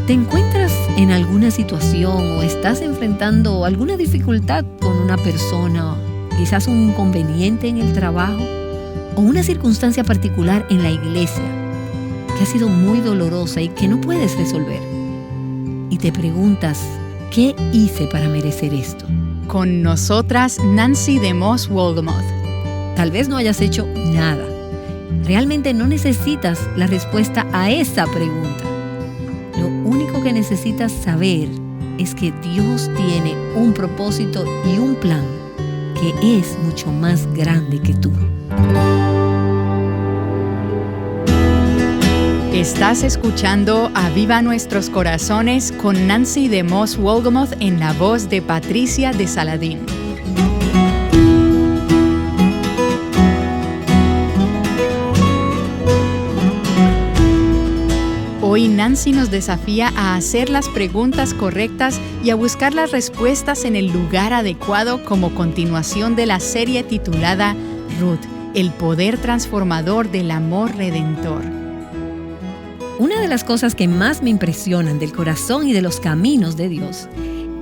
¿Te encuentras en alguna situación o estás enfrentando alguna dificultad con una persona, quizás un inconveniente en el trabajo o una circunstancia particular en la iglesia que ha sido muy dolorosa y que no puedes resolver? Y te preguntas, ¿qué hice para merecer esto? Con nosotras, Nancy DeMoss Wolgemuth. Tal vez no hayas hecho nada. Realmente no necesitas la respuesta a esa pregunta. Lo único que necesitas saber es que Dios tiene un propósito y un plan que es mucho más grande que tú. Estás escuchando Aviva Nuestros Corazones con Nancy DeMoss Wolgemuth en la voz de Patricia de Saladín. Hoy Nancy nos desafía a hacer las preguntas correctas y a buscar las respuestas en el lugar adecuado como continuación de la serie titulada Ruth, el poder transformador del amor redentor. Una de las cosas que más me impresionan del corazón y de los caminos de Dios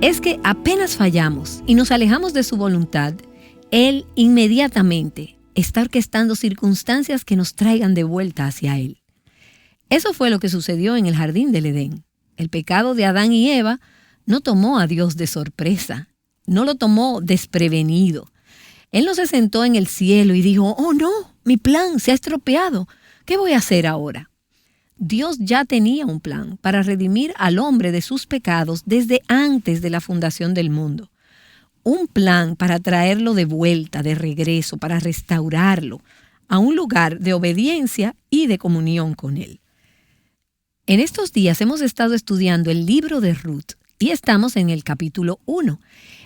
es que apenas fallamos y nos alejamos de su voluntad, Él inmediatamente está orquestando circunstancias que nos traigan de vuelta hacia Él. Eso fue lo que sucedió en el jardín del Edén. El pecado de Adán y Eva no tomó a Dios de sorpresa, no lo tomó desprevenido. Él no se sentó en el cielo y dijo, «Oh no, mi plan se ha estropeado, ¿qué voy a hacer ahora?». Dios ya tenía un plan para redimir al hombre de sus pecados desde antes de la fundación del mundo. Un plan para traerlo de vuelta, de regreso, para restaurarlo a un lugar de obediencia y de comunión con Él. En estos días hemos estado estudiando el libro de Ruth y estamos en el capítulo 1.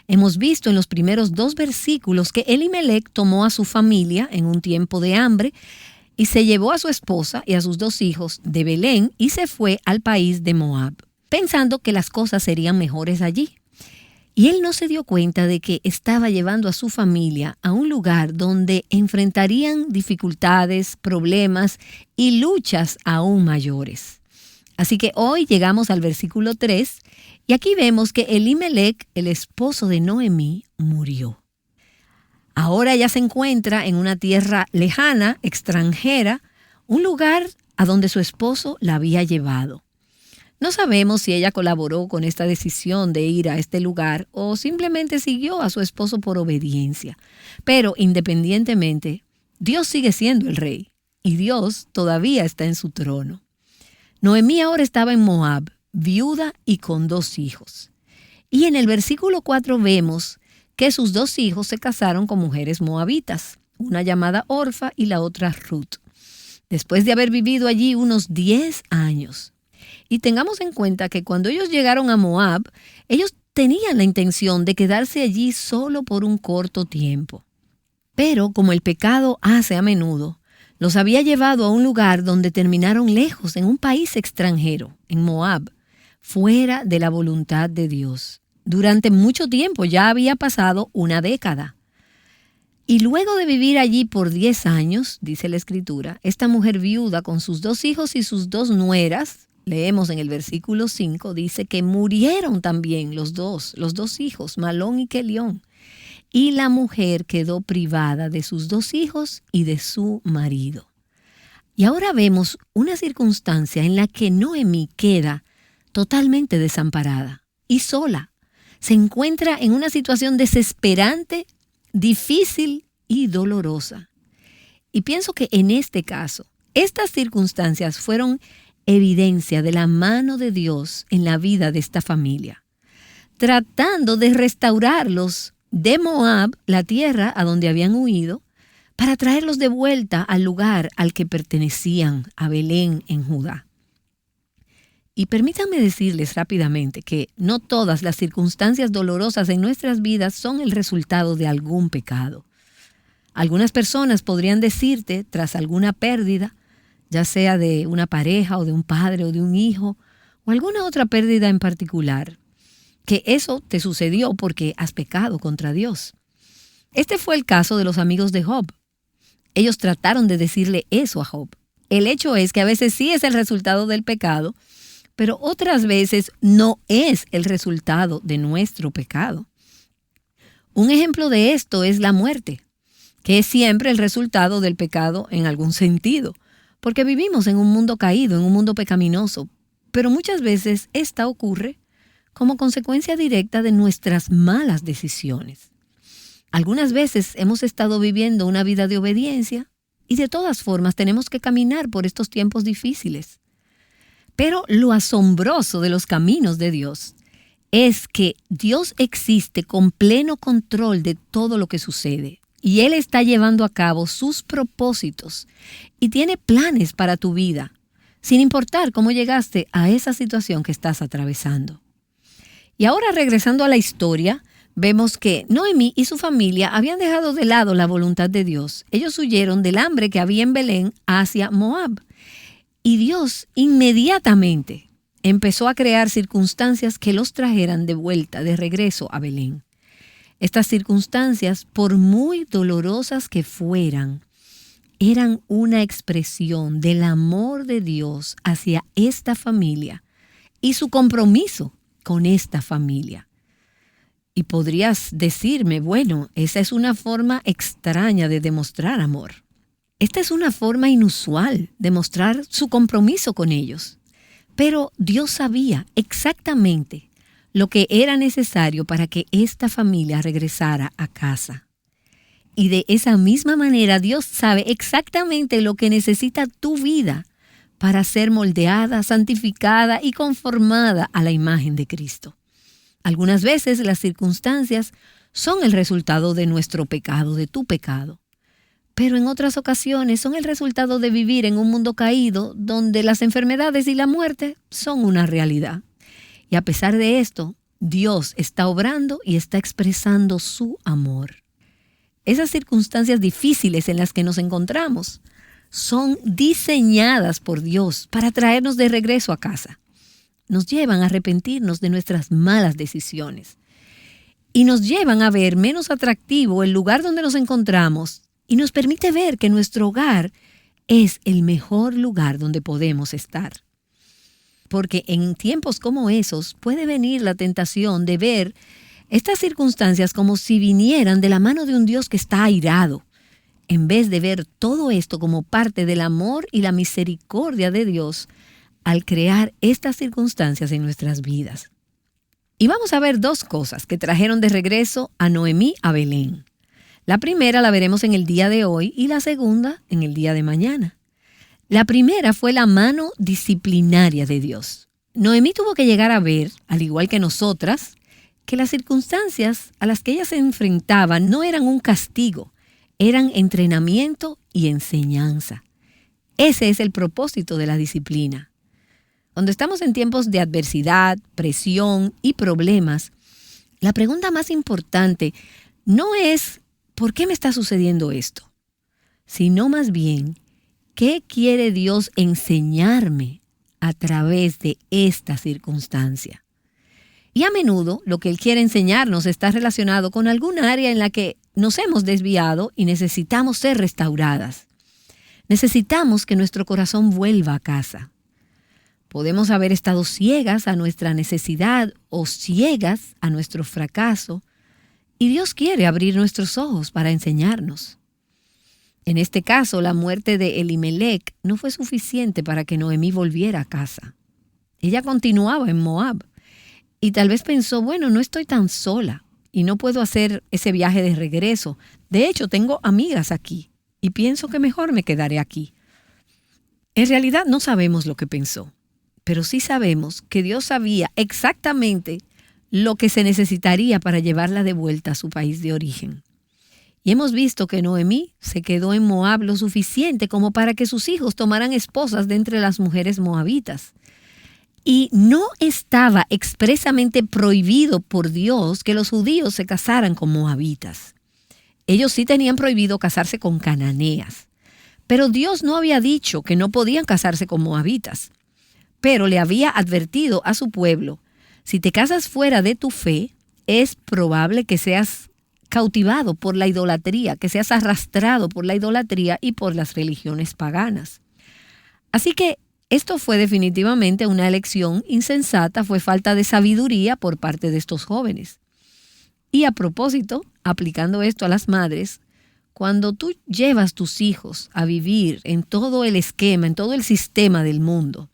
Hemos visto en los primeros 2 versículos que Elimelech tomó a su familia en un tiempo de hambre y se llevó a su esposa y a sus 2 hijos de Belén y se fue al país de Moab, pensando que las cosas serían mejores allí. Y él no se dio cuenta de que estaba llevando a su familia a un lugar donde enfrentarían dificultades, problemas y luchas aún mayores. Así que hoy llegamos al versículo 3 y aquí vemos que Elimelech, el esposo de Noemí, murió. Ahora ella se encuentra en una tierra lejana, extranjera, un lugar a donde su esposo la había llevado. No sabemos si ella colaboró con esta decisión de ir a este lugar o simplemente siguió a su esposo por obediencia. Pero independientemente, Dios sigue siendo el rey y Dios todavía está en su trono. Noemí ahora estaba en Moab, viuda y con 2 hijos. Y en el versículo 4 vemos que sus 2 hijos se casaron con mujeres moabitas, una llamada Orfa y la otra Ruth, después de haber vivido allí unos 10 años. Y tengamos en cuenta que cuando ellos llegaron a Moab, ellos tenían la intención de quedarse allí solo por un corto tiempo. Pero como el pecado hace a menudo, los había llevado a un lugar donde terminaron lejos, en un país extranjero, en Moab, fuera de la voluntad de Dios. Durante mucho tiempo, ya había pasado una década. Y luego de vivir allí por 10 años, dice la Escritura, esta mujer viuda con sus 2 hijos y sus 2 nueras, leemos en el versículo 5, dice que murieron también los dos hijos, Malón y Kelión. Y la mujer quedó privada de sus 2 hijos y de su marido. Y ahora vemos una circunstancia en la que Noemí queda totalmente desamparada y sola. Se encuentra en una situación desesperante, difícil y dolorosa. Y pienso que en este caso, estas circunstancias fueron evidencia de la mano de Dios en la vida de esta familia, tratando de restaurarlos de Moab, la tierra a donde habían huido, para traerlos de vuelta al lugar al que pertenecían, a Belén en Judá. Y permítanme decirles rápidamente que no todas las circunstancias dolorosas en nuestras vidas son el resultado de algún pecado. Algunas personas podrían decirte, tras alguna pérdida, ya sea de una pareja o de un padre o de un hijo, o alguna otra pérdida en particular, que eso te sucedió porque has pecado contra Dios. Este fue el caso de los amigos de Job. Ellos trataron de decirle eso a Job. El hecho es que a veces sí es el resultado del pecado, pero otras veces no es el resultado de nuestro pecado. Un ejemplo de esto es la muerte, que es siempre el resultado del pecado en algún sentido, porque vivimos en un mundo caído, en un mundo pecaminoso, pero muchas veces esta ocurre como consecuencia directa de nuestras malas decisiones. Algunas veces hemos estado viviendo una vida de obediencia y de todas formas tenemos que caminar por estos tiempos difíciles. Pero lo asombroso de los caminos de Dios es que Dios existe con pleno control de todo lo que sucede y Él está llevando a cabo sus propósitos y tiene planes para tu vida, sin importar cómo llegaste a esa situación que estás atravesando. Y ahora, regresando a la historia, vemos que Noemí y su familia habían dejado de lado la voluntad de Dios. Ellos huyeron del hambre que había en Belén hacia Moab. Y Dios inmediatamente empezó a crear circunstancias que los trajeran de vuelta, de regreso a Belén. Estas circunstancias, por muy dolorosas que fueran, eran una expresión del amor de Dios hacia esta familia y su compromiso con esta familia. Y podrías decirme, bueno, esa es una forma extraña de demostrar amor. Esta es una forma inusual de mostrar su compromiso con ellos. Pero Dios sabía exactamente lo que era necesario para que esta familia regresara a casa. Y de esa misma manera Dios sabe exactamente lo que necesita tu vida para ser moldeada, santificada y conformada a la imagen de Cristo. Algunas veces las circunstancias son el resultado de nuestro pecado, de tu pecado. Pero en otras ocasiones son el resultado de vivir en un mundo caído donde las enfermedades y la muerte son una realidad. Y a pesar de esto, Dios está obrando y está expresando su amor. Esas circunstancias difíciles en las que nos encontramos son diseñadas por Dios para traernos de regreso a casa. Nos llevan a arrepentirnos de nuestras malas decisiones y nos llevan a ver menos atractivo el lugar donde nos encontramos y nos permite ver que nuestro hogar es el mejor lugar donde podemos estar. Porque en tiempos como esos puede venir la tentación de ver estas circunstancias como si vinieran de la mano de un Dios que está airado, en vez de ver todo esto como parte del amor y la misericordia de Dios al crear estas circunstancias en nuestras vidas. Y vamos a ver dos cosas que trajeron de regreso a Noemí a Belén. La primera la veremos en el día de hoy y la segunda en el día de mañana. La primera fue la mano disciplinaria de Dios. Noemí tuvo que llegar a ver, al igual que nosotras, que las circunstancias a las que ella se enfrentaba no eran un castigo, eran entrenamiento y enseñanza. Ese es el propósito de la disciplina. Cuando estamos en tiempos de adversidad, presión y problemas, la pregunta más importante no es ¿por qué me está sucediendo esto?, sino más bien ¿qué quiere Dios enseñarme a través de esta circunstancia? Y a menudo lo que Él quiere enseñarnos está relacionado con algún área en la que nos hemos desviado y necesitamos ser restauradas. Necesitamos que nuestro corazón vuelva a casa. Podemos haber estado ciegas a nuestra necesidad o ciegas a nuestro fracaso, y Dios quiere abrir nuestros ojos para enseñarnos. En este caso, la muerte de Elimelec no fue suficiente para que Noemí volviera a casa. Ella continuaba en Moab y tal vez pensó, bueno, no estoy tan sola y no puedo hacer ese viaje de regreso. De hecho, tengo amigas aquí y pienso que mejor me quedaré aquí. En realidad no sabemos lo que pensó, pero sí sabemos que Dios sabía exactamente lo que se necesitaría para llevarla de vuelta a su país de origen. Y hemos visto que Noemí se quedó en Moab lo suficiente como para que sus hijos tomaran esposas de entre las mujeres moabitas. Y no estaba expresamente prohibido por Dios que los judíos se casaran con moabitas. Ellos sí tenían prohibido casarse con cananeas, pero Dios no había dicho que no podían casarse con moabitas. Pero le había advertido a su pueblo, si te casas fuera de tu fe, es probable que seas cautivado por la idolatría, que seas arrastrado por la idolatría y por las religiones paganas. Así que Esto fue definitivamente una elección insensata, fue falta de sabiduría por parte de estos jóvenes. Y a propósito, aplicando esto a las madres, cuando tú llevas tus hijos a vivir en todo el esquema, en todo el sistema del mundo,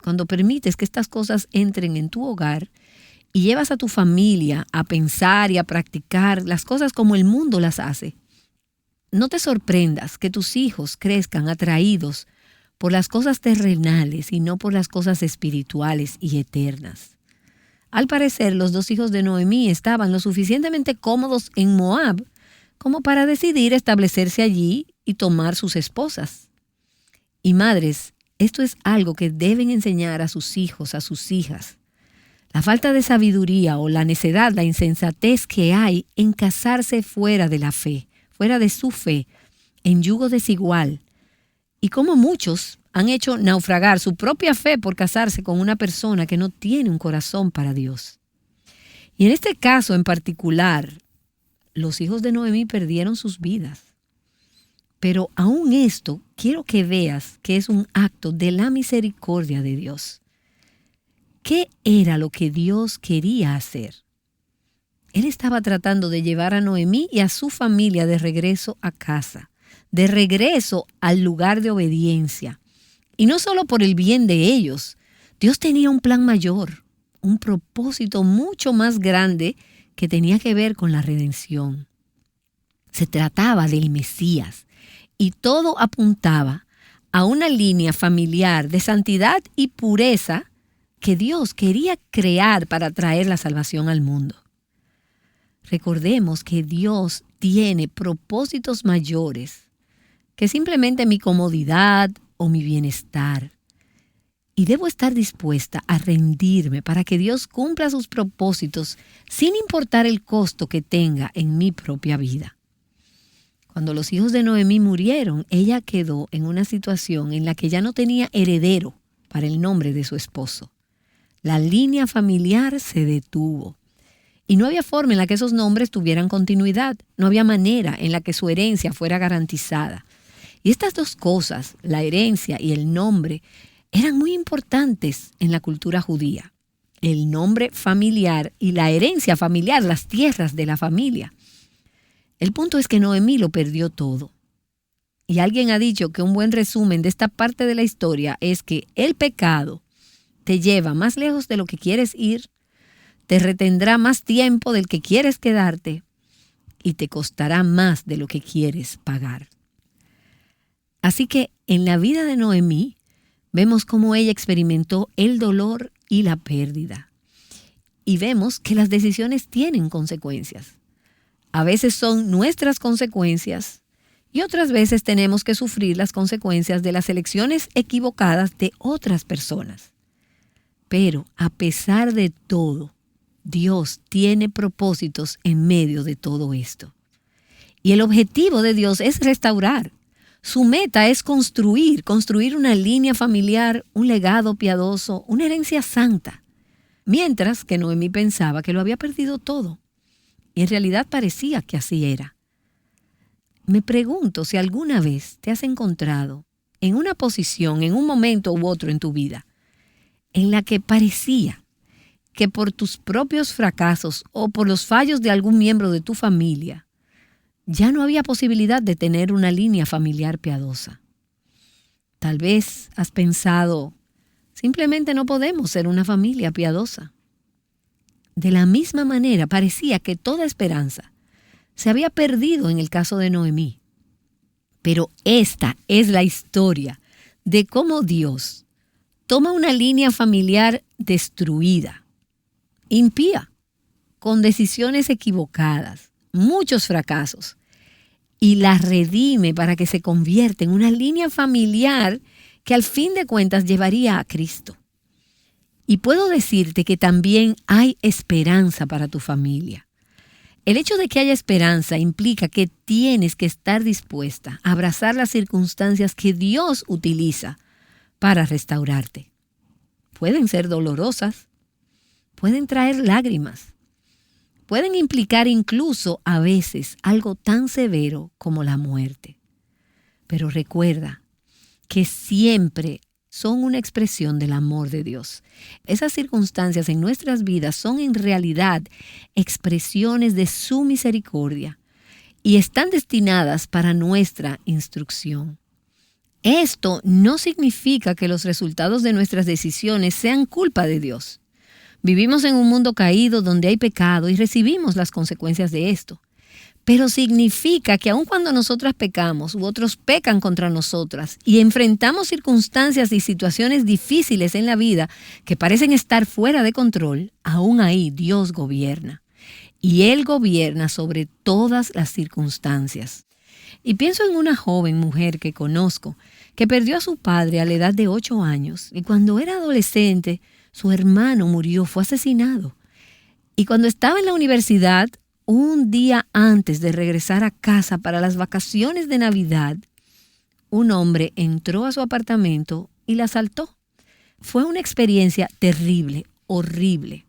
cuando permites que estas cosas entren en tu hogar y llevas a tu familia a pensar y a practicar las cosas como el mundo las hace, no te sorprendas que tus hijos crezcan atraídos por las cosas terrenales y no por las cosas espirituales y eternas. Al parecer, los dos hijos de Noemí estaban lo suficientemente cómodos en Moab como para decidir establecerse allí y tomar sus esposas. Y madres, esto es algo que deben enseñar a sus hijos, a sus hijas. La falta de sabiduría o la necedad, la insensatez que hay en casarse fuera de la fe, fuera de su fe, en yugo desigual. Y como muchos han hecho naufragar su propia fe por casarse con una persona que no tiene un corazón para Dios. Y en este caso en particular, los hijos de Noemí perdieron sus vidas. Pero aún esto, quiero que veas que es un acto de la misericordia de Dios. ¿Qué era lo que Dios quería hacer? Él estaba tratando de llevar a Noemí y a su familia de regreso a casa, de regreso al lugar de obediencia. Y no solo por el bien de ellos. Dios tenía un plan mayor, un propósito mucho más grande que tenía que ver con la redención. Se trataba del Mesías y todo apuntaba a una línea familiar de santidad y pureza que Dios quería crear para traer la salvación al mundo. Recordemos que Dios tiene propósitos mayores que simplemente mi comodidad o mi bienestar. Y debo estar dispuesta a rendirme para que Dios cumpla sus propósitos sin importar el costo que tenga en mi propia vida. Cuando los hijos de Noemí murieron, ella quedó en una situación en la que ya no tenía heredero para el nombre de su esposo. La línea familiar se detuvo. Y no había forma en la que esos nombres tuvieran continuidad. No había manera en la que su herencia fuera garantizada. Y estas dos cosas, la herencia y el nombre, eran muy importantes en la cultura judía. El nombre familiar y la herencia familiar, las tierras de la familia. El punto es que Noemí lo perdió todo. Y alguien ha dicho que un buen resumen de esta parte de la historia es que el pecado te lleva más lejos de lo que quieres ir, te retendrá más tiempo del que quieres quedarte y te costará más de lo que quieres pagar. Así que en la vida de Noemí vemos cómo ella experimentó el dolor y la pérdida. Y vemos que las decisiones tienen consecuencias. A veces son nuestras consecuencias y otras veces tenemos que sufrir las consecuencias de las elecciones equivocadas de otras personas. Pero a pesar de todo, Dios tiene propósitos en medio de todo esto. Y el objetivo de Dios es restaurar. Su meta es construir una línea familiar, un legado piadoso, una herencia santa. Mientras que Noemí pensaba que lo había perdido todo. Y en realidad parecía que así era. Me pregunto si alguna vez te has encontrado en una posición, en un momento u otro en tu vida, en la que parecía que por tus propios fracasos o por los fallos de algún miembro de tu familia, ya no había posibilidad de tener una línea familiar piadosa. Tal vez has pensado, simplemente no podemos ser una familia piadosa. De la misma manera, parecía que toda esperanza se había perdido en el caso de Noemí. Pero esta es la historia de cómo Dios toma una línea familiar destruida, impía, con decisiones equivocadas, muchos fracasos, y la redime para que se convierta en una línea familiar que al fin de cuentas llevaría a Cristo. Y puedo decirte que también hay esperanza para tu familia. El hecho de que haya esperanza implica que tienes que estar dispuesta a abrazar las circunstancias que Dios utiliza para restaurarte. Pueden ser dolorosas, pueden traer lágrimas, pueden implicar incluso a veces algo tan severo como la muerte. Pero recuerda que siempre son una expresión del amor de Dios. Esas circunstancias en nuestras vidas son en realidad expresiones de su misericordia y están destinadas para nuestra instrucción. Esto no significa que los resultados de nuestras decisiones sean culpa de Dios. Vivimos en un mundo caído donde hay pecado y recibimos las consecuencias de esto. Pero significa que aun cuando nosotras pecamos u otros pecan contra nosotras y enfrentamos circunstancias y situaciones difíciles en la vida que parecen estar fuera de control, aún ahí Dios gobierna. Y Él gobierna sobre todas las circunstancias. Y pienso en una joven mujer que conozco que perdió a su padre a la edad de 8 años y cuando era adolescente su hermano murió, fue asesinado. Y cuando estaba en la universidad, un día antes de regresar a casa para las vacaciones de Navidad, un hombre entró a su apartamento y la asaltó. Fue una experiencia terrible, horrible.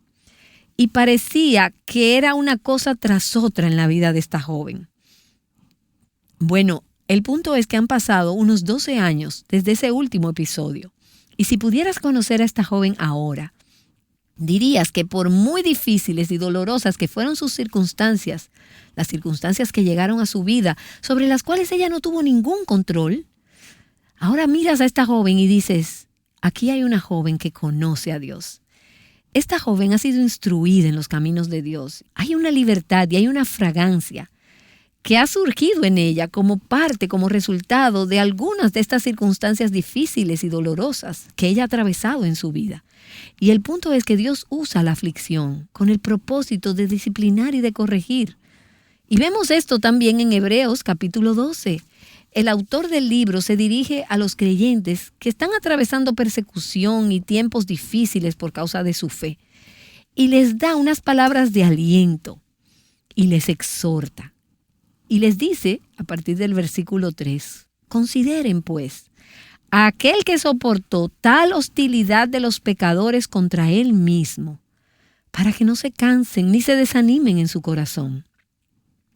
Y parecía que era una cosa tras otra en la vida de esta joven. Bueno, el punto es que han pasado unos 12 años desde ese último episodio. Y si pudieras conocer a esta joven ahora, dirías que por muy difíciles y dolorosas que fueron sus circunstancias, las circunstancias que llegaron a su vida, sobre las cuales ella no tuvo ningún control, ahora miras a esta joven y dices, aquí hay una joven que conoce a Dios. Esta joven ha sido instruida en los caminos de Dios. Hay una libertad y hay una fragancia que ha surgido en ella como parte, como resultado de algunas de estas circunstancias difíciles y dolorosas que ella ha atravesado en su vida. Y el punto es que Dios usa la aflicción con el propósito de disciplinar y de corregir. Y vemos esto también en Hebreos capítulo 12. El autor del libro se dirige a los creyentes que están atravesando persecución y tiempos difíciles por causa de su fe. Y les da unas palabras de aliento y les exhorta. Y les dice, a partir del versículo 3, consideren pues a aquel que soportó tal hostilidad de los pecadores contra él mismo, para que no se cansen ni se desanimen en su corazón.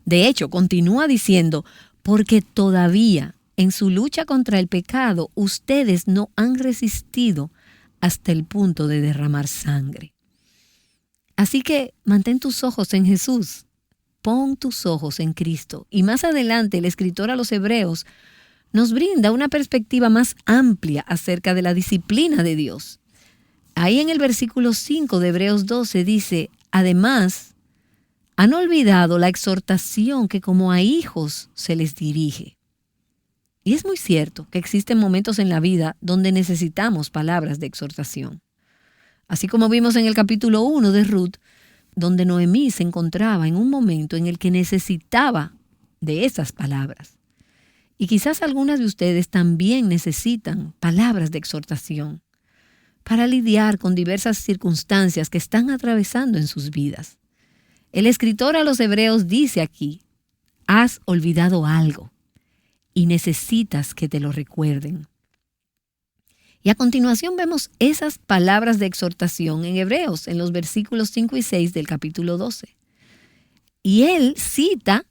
De hecho, continúa diciendo, porque todavía en su lucha contra el pecado ustedes no han resistido hasta el punto de derramar sangre. Así que mantén tus ojos en Jesús. Pon tus ojos en Cristo. Y más adelante el escritor a los Hebreos nos brinda una perspectiva más amplia acerca de la disciplina de Dios. Ahí en el versículo 5 de Hebreos 12 dice, además, han olvidado la exhortación que como a hijos se les dirige. Y es muy cierto que existen momentos en la vida donde necesitamos palabras de exhortación. Así como vimos en el capítulo 1 de Ruth, donde Noemí se encontraba en un momento en el que necesitaba de esas palabras. Y quizás algunas de ustedes también necesitan palabras de exhortación para lidiar con diversas circunstancias que están atravesando en sus vidas. El escritor a los Hebreos dice aquí, has olvidado algo y necesitas que te lo recuerden. Y a continuación vemos esas palabras de exhortación en Hebreos, en los versículos 5 y 6 del capítulo 12. Y él cita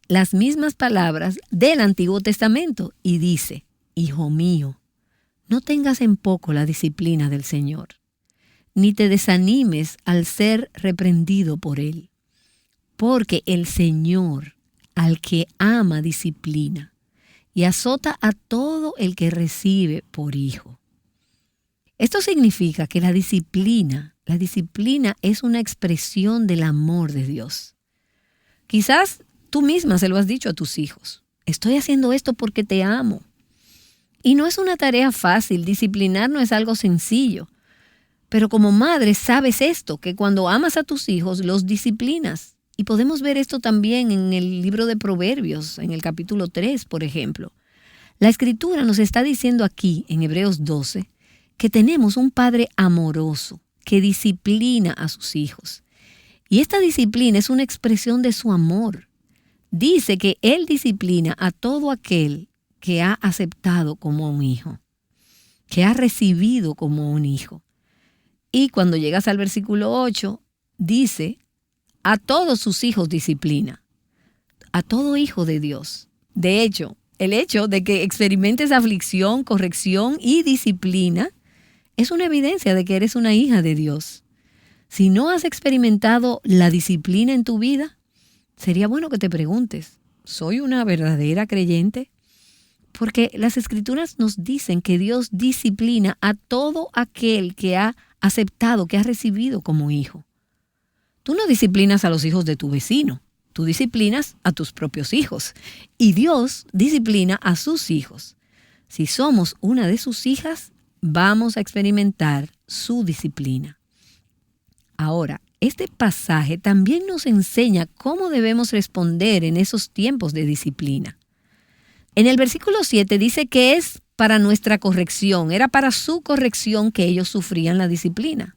las mismas palabras del Antiguo Testamento y dice, Hijo mío, no tengas en poco la disciplina del Señor, ni te desanimes al ser reprendido por Él, porque el Señor, al que ama, disciplina y azota a todo el que recibe por hijo. Esto significa que la disciplina es una expresión del amor de Dios. Quizás tú misma se lo has dicho a tus hijos. Estoy haciendo esto porque te amo. Y no es una tarea fácil, disciplinar no es algo sencillo. Pero como madre sabes esto, que cuando amas a tus hijos los disciplinas. Y podemos ver esto también en el libro de Proverbios, en el capítulo 3, por ejemplo. La Escritura nos está diciendo aquí, en Hebreos 12, que tenemos un Padre amoroso que disciplina a sus hijos. Y esta disciplina es una expresión de su amor. Dice que Él disciplina a todo aquel que ha aceptado como un hijo, que ha recibido como un hijo. Y cuando llegas al versículo 8, dice, a todos sus hijos disciplina, a todo hijo de Dios. De hecho, El hecho de que experimentes aflicción, corrección y disciplina es una evidencia de que eres una hija de Dios. Si no has experimentado la disciplina en tu vida, sería bueno que te preguntes, ¿soy una verdadera creyente? Porque las Escrituras nos dicen que Dios disciplina a todo aquel que ha aceptado, que ha recibido como hijo. Tú no disciplinas a los hijos de tu vecino, tú disciplinas a tus propios hijos. Y Dios disciplina a sus hijos. Si somos una de sus hijas, vamos a experimentar su disciplina. Ahora, este pasaje también nos enseña cómo debemos responder en esos tiempos de disciplina. En el versículo 7 dice que es para nuestra corrección, era para su corrección que ellos sufrían la disciplina.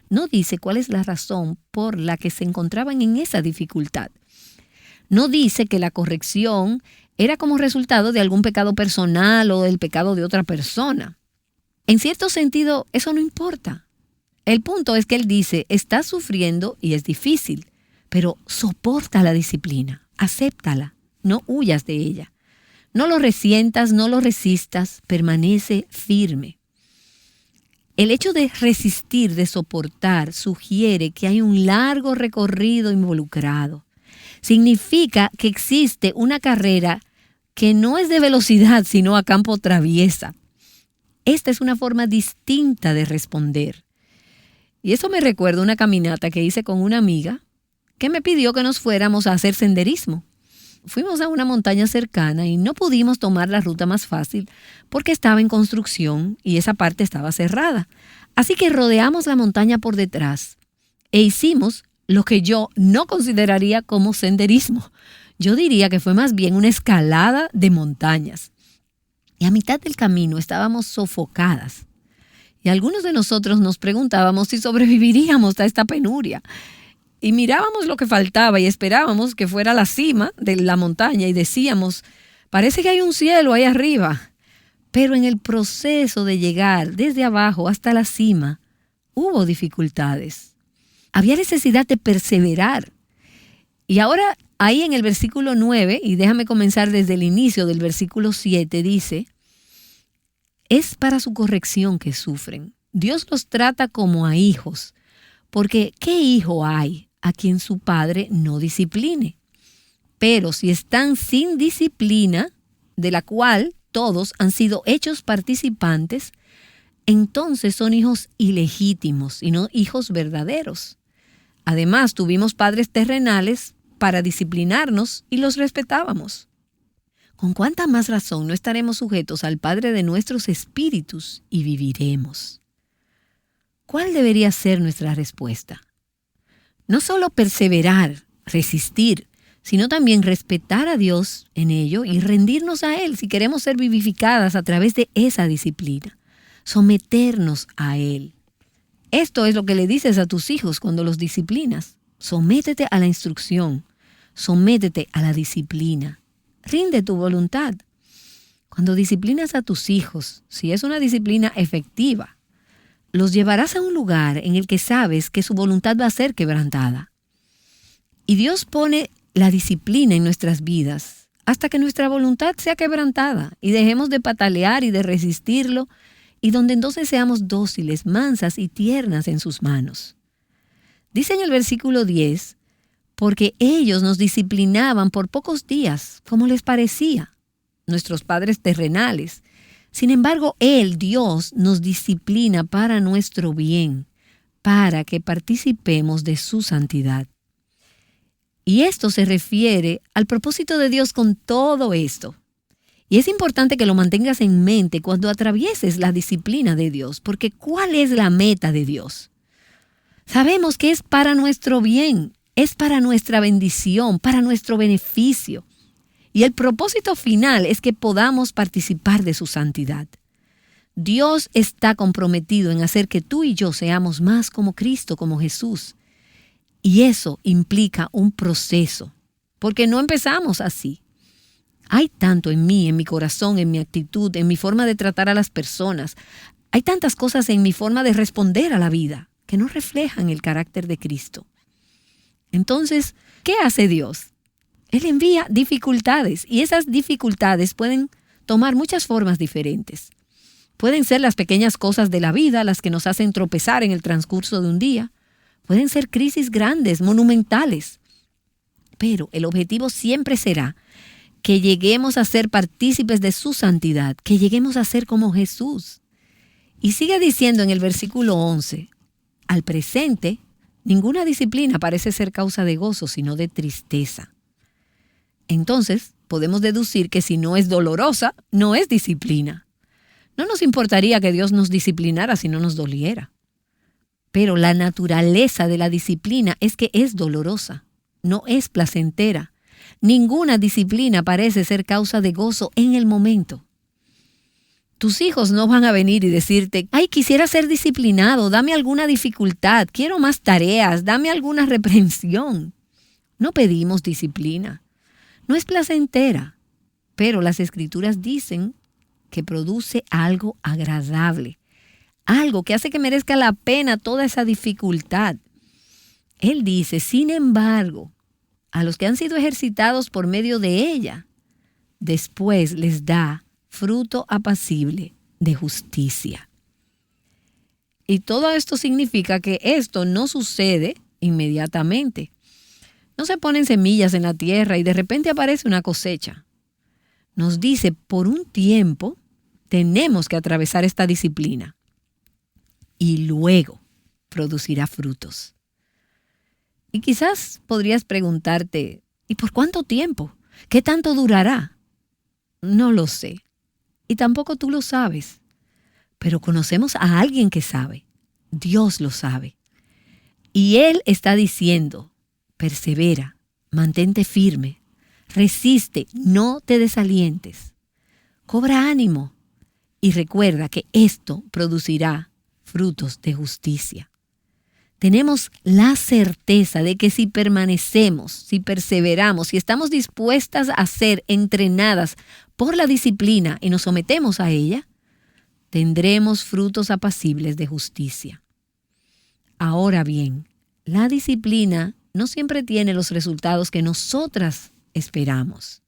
No dice cuál es la razón por la que se encontraban en esa dificultad. No dice que la corrección era como resultado de algún pecado personal o del pecado de otra persona. En cierto sentido, eso no importa. El punto es que él dice, estás sufriendo y es difícil, pero soporta la disciplina, acéptala, no huyas de ella. No lo resientas, no lo resistas, permanece firme. El hecho de resistir, de soportar, sugiere que hay un largo recorrido involucrado. Significa que existe una carrera que no es de velocidad, sino a campo traviesa. Esta es una forma distinta de responder. Y eso me recuerda una caminata que hice con una amiga que me pidió que nos fuéramos a hacer senderismo. Fuimos a una montaña cercana y no pudimos tomar la ruta más fácil porque estaba en construcción y esa parte estaba cerrada. Así que rodeamos la montaña por detrás e hicimos lo que yo no consideraría como senderismo. Yo diría que fue más bien una escalada de montañas. Y a mitad del camino estábamos sofocadas. Y algunos de nosotros nos preguntábamos si sobreviviríamos a esta penuria. Y mirábamos lo que faltaba y esperábamos que fuera la cima de la montaña y decíamos, parece que hay un cielo ahí arriba. Pero en el proceso de llegar desde abajo hasta la cima, hubo dificultades. Había necesidad de perseverar. Y ahora ahí en el versículo 9, y déjame comenzar desde el inicio del versículo 7, dice, es para su corrección que sufren. Dios los trata como a hijos, porque ¿qué hijo hay a quien su padre no discipline? Pero si están sin disciplina, de la cual todos han sido hechos participantes, entonces son hijos ilegítimos y no hijos verdaderos. Además, tuvimos padres terrenales para disciplinarnos y los respetábamos. ¿Con cuánta más razón no estaremos sujetos al Padre de nuestros espíritus y viviremos? ¿Cuál debería ser nuestra respuesta? No solo perseverar, resistir, sino también respetar a Dios en ello y rendirnos a Él si queremos ser vivificadas a través de esa disciplina. Someternos a Él. Esto es lo que le dices a tus hijos cuando los disciplinas. Sométete a la instrucción. Sométete a la disciplina. Rinde tu voluntad. Cuando disciplinas a tus hijos, si es una disciplina efectiva, los llevarás a un lugar en el que sabes que su voluntad va a ser quebrantada. Y Dios pone la disciplina en nuestras vidas hasta que nuestra voluntad sea quebrantada y dejemos de patalear y de resistirlo, y donde entonces seamos dóciles, mansas y tiernas en sus manos. Dice en el versículo 10, porque ellos nos disciplinaban por pocos días, como les parecía, nuestros padres terrenales. Sin embargo, Él, Dios, nos disciplina para nuestro bien, para que participemos de su santidad. Y esto se refiere al propósito de Dios con todo esto. Y es importante que lo mantengas en mente cuando atravieses la disciplina de Dios, porque ¿cuál es la meta de Dios? Sabemos que es para nuestro bien, es para nuestra bendición, para nuestro beneficio. Y el propósito final es que podamos participar de su santidad. Dios está comprometido en hacer que tú y yo seamos más como Cristo, como Jesús. Y eso implica un proceso, porque no empezamos así. Hay tanto en mí, en mi corazón, en mi actitud, en mi forma de tratar a las personas. Hay tantas cosas en mi forma de responder a la vida que no reflejan el carácter de Cristo. Entonces, ¿qué hace Dios? Él envía dificultades y esas dificultades pueden tomar muchas formas diferentes. Pueden ser las pequeñas cosas de la vida las que nos hacen tropezar en el transcurso de un día. Pueden ser crisis grandes, monumentales. Pero el objetivo siempre será que lleguemos a ser partícipes de su santidad, que lleguemos a ser como Jesús. Y sigue diciendo en el versículo 11, al presente, ninguna disciplina parece ser causa de gozo, sino de tristeza. Entonces, podemos deducir que si no es dolorosa, no es disciplina. No nos importaría que Dios nos disciplinara si no nos doliera. Pero la naturaleza de la disciplina es que es dolorosa, no es placentera. Ninguna disciplina parece ser causa de gozo en el momento. Tus hijos no van a venir y decirte, ay, quisiera ser disciplinado, dame alguna dificultad, quiero más tareas, dame alguna reprensión. No pedimos disciplina. No es placentera, pero las Escrituras dicen que produce algo agradable, algo que hace que merezca la pena toda esa dificultad. Él dice, sin embargo, a los que han sido ejercitados por medio de ella, después les da fruto apacible de justicia. Y todo esto significa que esto no sucede inmediatamente. No se ponen semillas en la tierra y de repente aparece una cosecha. Nos dice, por un tiempo tenemos que atravesar esta disciplina y luego producirá frutos. Y quizás podrías preguntarte, ¿y por cuánto tiempo? ¿Qué tanto durará? No lo sé. Y tampoco tú lo sabes. Pero conocemos a alguien que sabe. Dios lo sabe. Y Él está diciendo, persevera, mantente firme, resiste, no te desalientes. Cobra ánimo y recuerda que esto producirá frutos de justicia. Tenemos la certeza de que si permanecemos, si perseveramos, si estamos dispuestas a ser entrenadas por la disciplina y nos sometemos a ella, tendremos frutos apacibles de justicia. Ahora bien, la disciplina no siempre tiene los resultados que nosotras esperamos.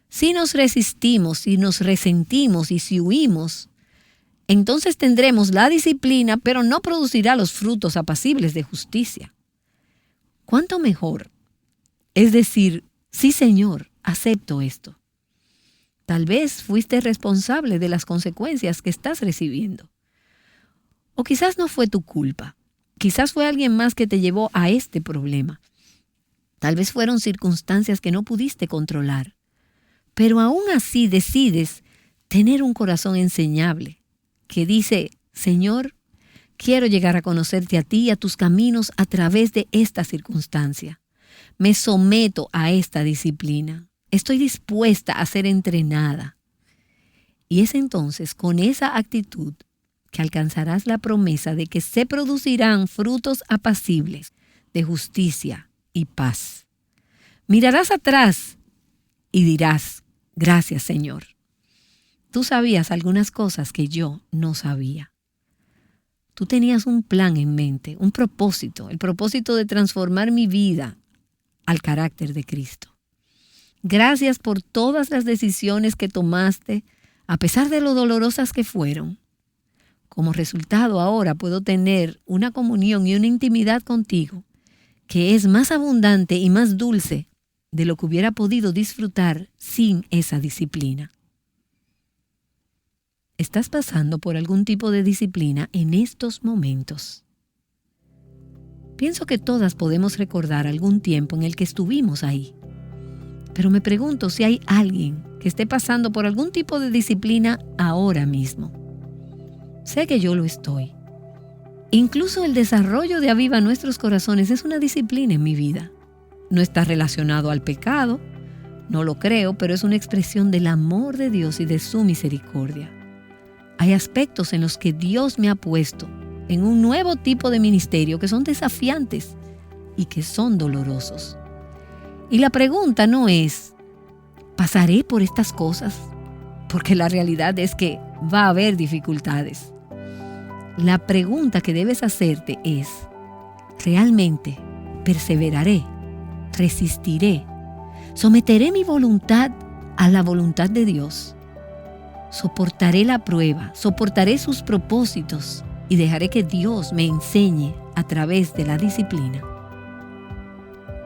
Si nos resistimos, si nos resentimos y si huimos, entonces tendremos la disciplina, pero no producirá los frutos apacibles de justicia. ¿Cuánto mejor? Es decir, sí, Señor, acepto esto. Tal vez fuiste responsable de las consecuencias que estás recibiendo. O quizás no fue tu culpa. Quizás fue alguien más que te llevó a este problema. Tal vez fueron circunstancias que no pudiste controlar. Pero aún así decides tener un corazón enseñable que dice, Señor, quiero llegar a conocerte a ti y a tus caminos a través de esta circunstancia. Me someto a esta disciplina. Estoy dispuesta a ser entrenada. Y es entonces con esa actitud que alcanzarás la promesa de que se producirán frutos apacibles de justicia y paz. Mirarás atrás y dirás, gracias, Señor. Tú sabías algunas cosas que yo no sabía. Tú tenías un plan en mente, un propósito, el propósito de transformar mi vida al carácter de Cristo. Gracias por todas las decisiones que tomaste, a pesar de lo dolorosas que fueron. Como resultado, ahora puedo tener una comunión y una intimidad contigo que es más abundante y más dulce de lo que hubiera podido disfrutar sin esa disciplina. ¿Estás pasando por algún tipo de disciplina en estos momentos? Pienso que todas podemos recordar algún tiempo en el que estuvimos ahí. Pero me pregunto si hay alguien que esté pasando por algún tipo de disciplina ahora mismo. Sé que yo lo estoy. Incluso el desarrollo de Aviva Nuestros Corazones es una disciplina en mi vida. No está relacionado al pecado, no lo creo, pero es una expresión del amor de Dios y de su misericordia. Hay aspectos en los que Dios me ha puesto en un nuevo tipo de ministerio que son desafiantes y que son dolorosos. Y la pregunta no es, ¿pasaré por estas cosas? Porque la realidad es que va a haber dificultades. La pregunta que debes hacerte es, ¿realmente perseveraré? ¿Resistiré? Someteré mi voluntad a la voluntad de Dios. Soportaré la prueba, soportaré sus propósitos y dejaré que Dios me enseñe a través de la disciplina.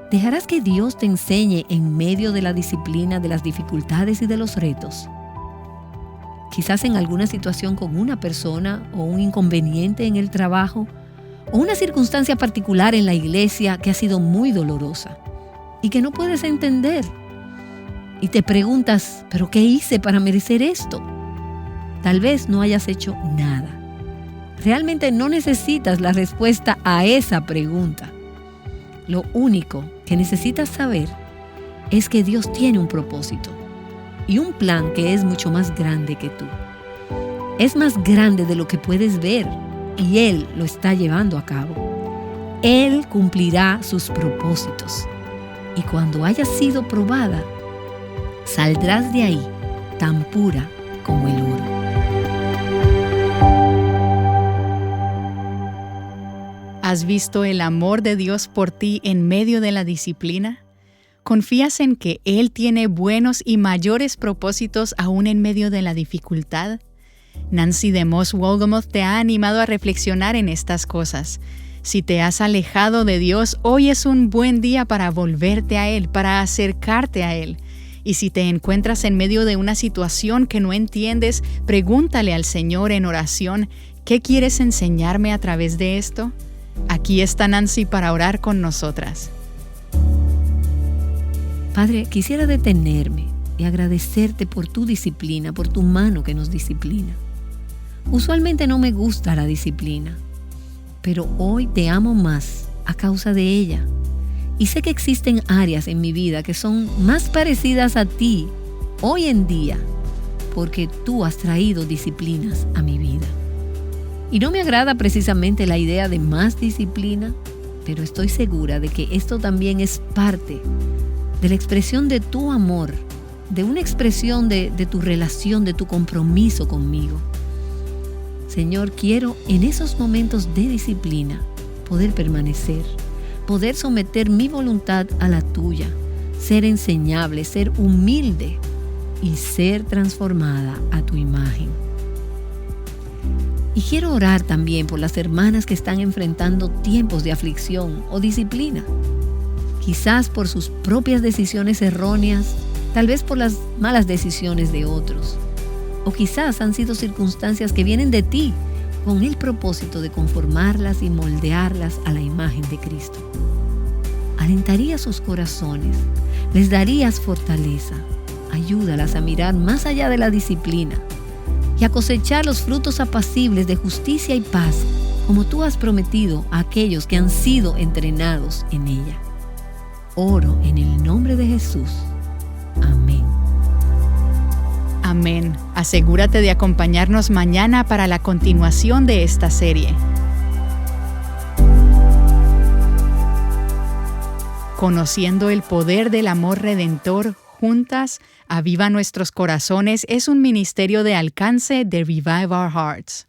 ¿Dejarás que Dios te enseñe en medio de la disciplina, de las dificultades y de los retos? Quizás en alguna situación con una persona o un inconveniente en el trabajo o una circunstancia particular en la iglesia que ha sido muy dolorosa y que no puedes entender. Y te preguntas, ¿pero qué hice para merecer esto? Tal vez no hayas hecho nada. Realmente no necesitas la respuesta a esa pregunta. Lo único que necesitas saber es que Dios tiene un propósito y un plan que es mucho más grande que tú. Es más grande de lo que puedes ver y Él lo está llevando a cabo. Él cumplirá sus propósitos y cuando hayas sido probada, saldrás de ahí tan pura como el oro. ¿Has visto el amor de Dios por ti en medio de la disciplina? ¿Confías en que Él tiene buenos y mayores propósitos aún en medio de la dificultad? Nancy DeMoss Wolgemuth te ha animado a reflexionar en estas cosas. Si te has alejado de Dios, hoy es un buen día para volverte a Él, para acercarte a Él. Y si te encuentras en medio de una situación que no entiendes, pregúntale al Señor en oración, ¿qué quieres enseñarme a través de esto? Aquí está Nancy para orar con nosotras. Padre, quisiera detenerme y agradecerte por tu disciplina, por tu mano que nos disciplina. Usualmente no me gusta la disciplina, pero hoy te amo más a causa de ella. Y sé que existen áreas en mi vida que son más parecidas a ti hoy en día, porque tú has traído disciplinas a mi vida. Y no me agrada precisamente la idea de más disciplina, pero estoy segura de que esto también es parte de la expresión de tu amor, de una expresión de tu relación, de tu compromiso conmigo. Señor, quiero en esos momentos de disciplina poder permanecer, poder someter mi voluntad a la tuya, ser enseñable, ser humilde y ser transformada a tu imagen. Y quiero orar también por las hermanas que están enfrentando tiempos de aflicción o disciplina, quizás por sus propias decisiones erróneas, tal vez por las malas decisiones de otros, o quizás han sido circunstancias que vienen de ti con el propósito de conformarlas y moldearlas a la imagen de Cristo. Alentarías sus corazones, les darías fortaleza, ayúdalas a mirar más allá de la disciplina y a cosechar los frutos apacibles de justicia y paz, como tú has prometido a aquellos que han sido entrenados en ella. Oro en el nombre de Jesús. Amén. Amén. Asegúrate de acompañarnos mañana para la continuación de esta serie. Conociendo el poder del amor redentor, juntas, Aviva Nuestros Corazones es un ministerio de alcance de Revive Our Hearts.